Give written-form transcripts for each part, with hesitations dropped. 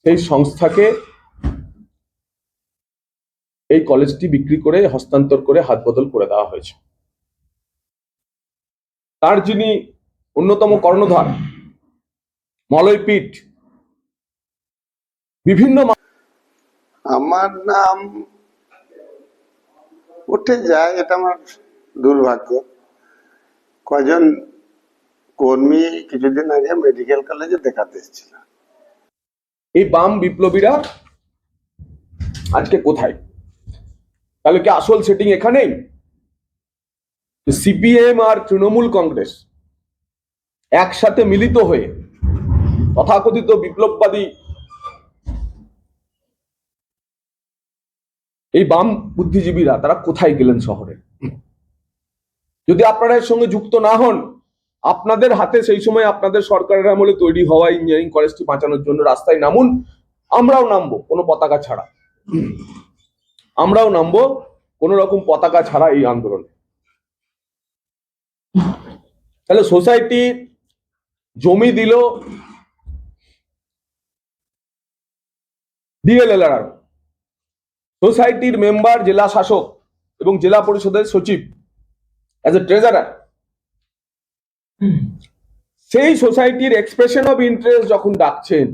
সেই সংস্থাকে এই কলেজটি বিক্রি করে হস্তান্তর করে হাত বদল করে দেওয়া হয়েছে। তার যিনি অন্যতম কর্ণধার মলয় পিট বিভিন্ন আমার নাম উঠে যায়, এটা আমার দুর্ভাগ্য। কজন কর্মী কিছুদিন আগে মেডিকেল কলেজে দেখাতে এসেছিল। এই বাম বিপ্লবীরা আজকে কোথায়? তাহলে কি আসল সেটিং এখানেই? সিপিএম আর তৃণমূল কংগ্রেস একসাথে মিলিত হয়ে তথাকথিত বিপ্লববাদী এই বাম বুদ্ধিজীবীরা তারা কোথায় গেলেন শহরে? যদি আপনারা এর সঙ্গে যুক্ত না হন, আপনাদের হাতে সেই সময় আপনাদের সরকারের আমলে তৈরি হওয়া ইঞ্জিনিয়ারিং কলেজটি বাঁচানোর জন্য রাস্তায় নামুন। আমরাও নামবো কোনো পতাকা ছাড়া, আমরাও নামবো কোন রকম পতাকা ছাড়া এই আন্দোলনে। তাহলে সোসাইটি জমি দিল ডিএলএলআর, সোসাইটির মেম্বার জেলা শাসক এবং জেলা পরিষদের সচিব অ্যাজ এ ট্রেজারার। সেই সোসাইটির এক্সপ্রেশন অফ ইন্টারেস্ট যখন ডাকছেন,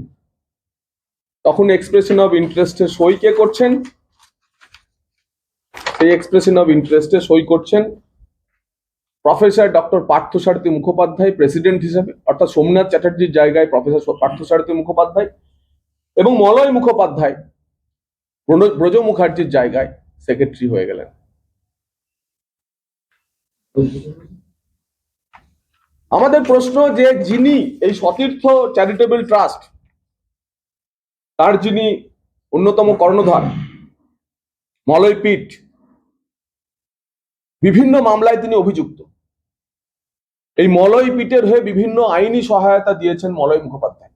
তখন এক্সপ্রেশন অফ ইন্টারেস্টে সই কে করছেন? সেই এক্সপ্রেশন অফ ইন্টারেস্টে সই করছেন professor doctor Parthasarathi Mukhopadhyay president হিসেবে, অর্থাৎ সোমনাথ চ্যাটার্জির জায়গায় প্রফেসর পার্থসারথী মুখোপাধ্যায়, এবং মলয় মুখোপাধ্যায় ব্রজ মুখার্জির জায়গায় সেক্রেটারি হয়ে গেলেন। আমাদের প্রশ্ন যে যিনি এই সতীর্থ চ্যারিটেবল ট্রাস্ট তার যিনি অন্যতম কর্ণধার মলয় পিট, বিভিন্ন মামলায় তিনি অভিযুক্ত। এই মলয় পিটের হয়ে বিভিন্ন আইনি সহায়তা দিয়েছেন মলয় মুখোপাধ্যায়।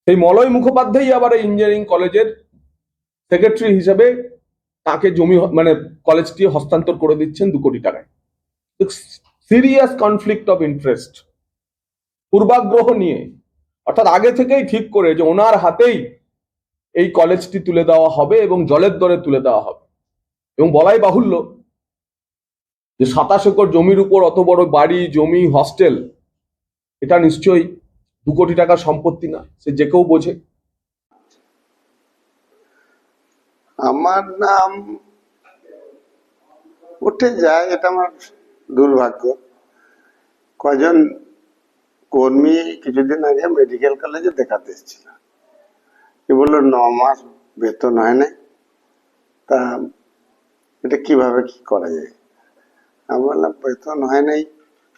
সেই মলয় মুখোপাধ্যায় আবার এই ইঞ্জিনিয়ারিং কলেজের সেক্রেটারি হিসেবে তাকে জমি মানে কলেজটি হস্তান্তর করে দিচ্ছেন 2 কোটি টাকায়। সিরিয়াস কনফ্লিক্ট অফ ইন্টারেস্ট, পূর্বাগ্রহ নিয়ে, অর্থাৎ আগে থেকেই ঠিক করে যে ওনার হাতেই এই কলেজটি তুলে দেওয়া হবে এবং জলের দরে তুলে দেওয়া হবে। এবং বলাই বাহুল্য যে 27 একর জমির উপর অত বড় বাড়ি, জমি, হস্টেল, এটা নিশ্চয়ই 2 কোটি টাকার সম্পত্তি না, সে যে কেউ বোঝে। আমার নাম উঠে যায়, এটা আমার দুর্ভাগ্য। কজন কর্মী কিছুদিন আগে মেডিকেল কলেজে দেখাতে এসেছিল। কি বললো 9 মাস বেতন হয় না, তা এটা কিভাবে কি করা যায়? আমি বললাম বেতন হয় নাই,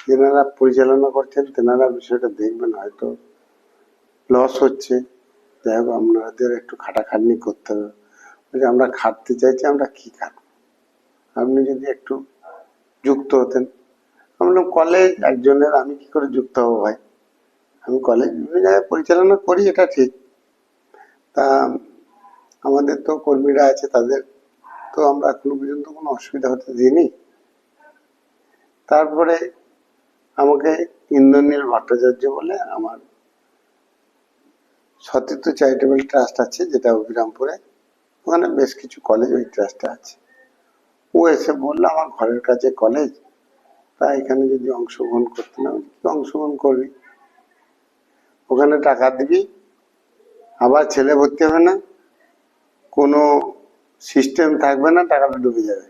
যেনারা পরিচালনা করছেন তেনারা বিষয়টা দেখবেন, হয়তো লস হচ্ছে, যাই হোক আপনাদের একটু খাটাখাটনি করতে হবে। আমরা খাটতে চাইছি, আমরা কি খাটবো, আপনি যদি একটু যুক্ত হতেন। আমরা কলেজ একজনের, আমি কি করে যুক্ত হবো ভাই? আমি কলেজ বিভিন্ন জায়গায় পরিচালনা করি, এটা ঠিক। তা আমাদের তো কর্মীরা আছে, তাদের তো আমরা এখনো পর্যন্ত কোনো অসুবিধা হতে দিইনি। তারপরে আমাকে ইন্দ্রনীল ভট্টাচার্য বলে আমার সতীর্থ চ্যারিটেবল ট্রাস্ট আছে, যেটা অভিরামপুরে, ওখানে বেশ কিছু কলেজ ওই ট্রাস্টে আছে। ও এসে বললো আমার ঘরের কাছে কলেজ, তা এখানে যদি অংশগ্রহণ করতে না, অংশগ্রহণ করবি, ওখানে টাকা দিবি, আবার ছেলে ভর্তি হবে না, কোনো সিস্টেম থাকবে না, টাকাটা ডুবে যাবে,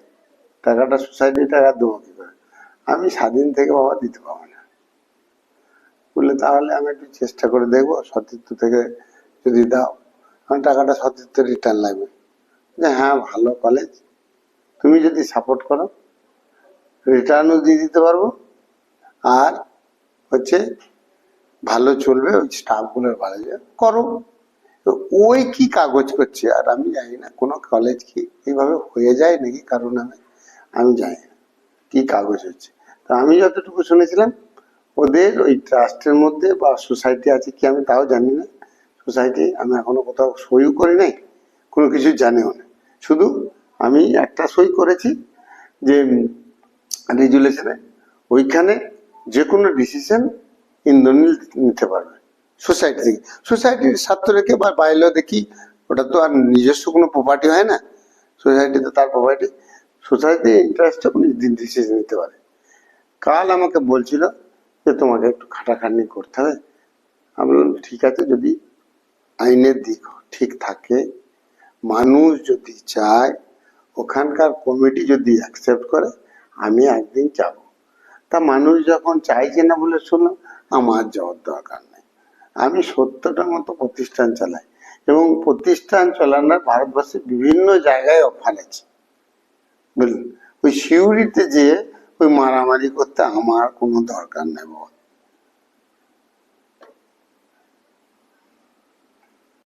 টাকাটা সোসাইটির টাকা দেবো কি করে? আমি স্বাধীন থেকে বাবা দিতে পারবো না। বললে তাহলে আমি একটু চেষ্টা করে দেখবো, সতীর্থ থেকে যদি দাও, আমার টাকাটা সতীর্থ রিটার্ন লাগবে। যে হ্যাঁ, ভালো কলেজ, তুমি যদি সাপোর্ট করো রিটার্নও দিয়ে দিতে পারবো, আর হচ্ছে ভালো চলবে, ওই স্টাফগুলোর ভালো করো। তো ওই কি কাগজ করছে, আর আমি জানি না কোনো কলেজ কি এইভাবে হয়ে যায় নাকি কারণ আমি জানি না কি কাগজ হচ্ছে। তো আমি যতটুকু শুনেছিলাম, ওদের ওই ট্রাস্টের মধ্যে বা সোসাইটি আছে কি আমি তাও জানি না। সোসাইটি আমি এখনো কোথাও সইও করি নাই, কোনো কিছু জানিও না। শুধু আমি একটা সই করেছি যে রেজুলেশনে, ওইখানে যে কোনো ডিসিশন ইন্দ্রনীল নিতে পারবে, সোসাইটি থেকে, সোসাইটির স্বার্থ রেখে বা বাইরেও দেখি, ওটা তো আর নিজস্ব কোনো প্রপার্টি হয় না, সোসাইটি তো তার প্রপার্টি, সোসাইটির ইন্টারেস্টে উনি ডিসিশন নিতে পারে। কাল আমাকে বলছিল যে তোমাকে একটু খাটাখাটনি করতে হবে। আমি বললাম ঠিক আছে, যদি আইনের দিক ঠিক থাকে, মানুষ যদি চায়, ওখানকার কমিটি যদি অ্যাকসেপ্ট করে, আমি একদিন যাব। তা মানুষ যখন চাইছে না বলে শুনলাম, আমার যাওয়ার দরকার নেই। আমি 70টার মতো প্রতিষ্ঠান চালাই, এবং প্রতিষ্ঠান চালানোর ভারতবর্ষের বিভিন্ন জায়গায় অফার আছে, বুঝলেন। ওই সিউড়িতে যে ওই মারামারি করতে আমার কোনো দরকার নেই বাবা।